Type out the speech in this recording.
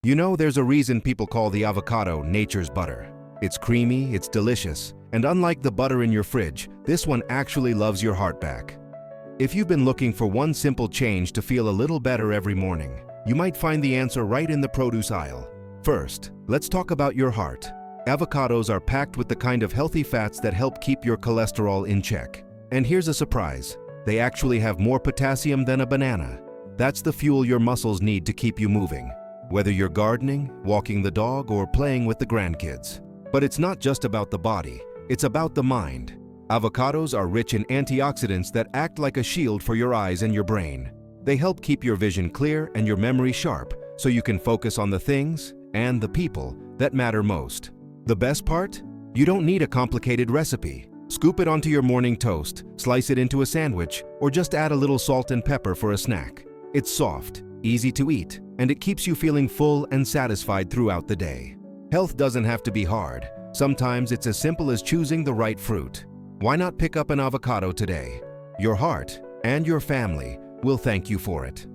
You know, there's a reason people call the avocado nature's butter. It's creamy, it's delicious, and unlike the butter in your fridge, this one actually loves your heart back. If you've been looking for one simple change to feel a little better every morning, you might find the answer right in the produce aisle. First, let's talk about your heart. Avocados are packed with the kind of healthy fats that help keep your cholesterol in check. And here's a surprise. They actually have more potassium than a banana. That's the fuel your muscles need to keep you moving, whether you're gardening, walking the dog, or playing with the grandkids. But it's not just about the body, it's about the mind. Avocados are rich in antioxidants that act like a shield for your eyes and your brain. They help keep your vision clear and your memory sharp, so you can focus on the things and the people that matter most. The best part? You don't need a complicated recipe. Scoop it onto your morning toast, slice it into a sandwich, or just add a little salt and pepper for a snack. It's soft, easy to eat, and it keeps you feeling full and satisfied throughout the day. Health doesn't have to be hard. Sometimes it's as simple as choosing the right fruit. Why not pick up an avocado today? Your heart and your family will thank you for it.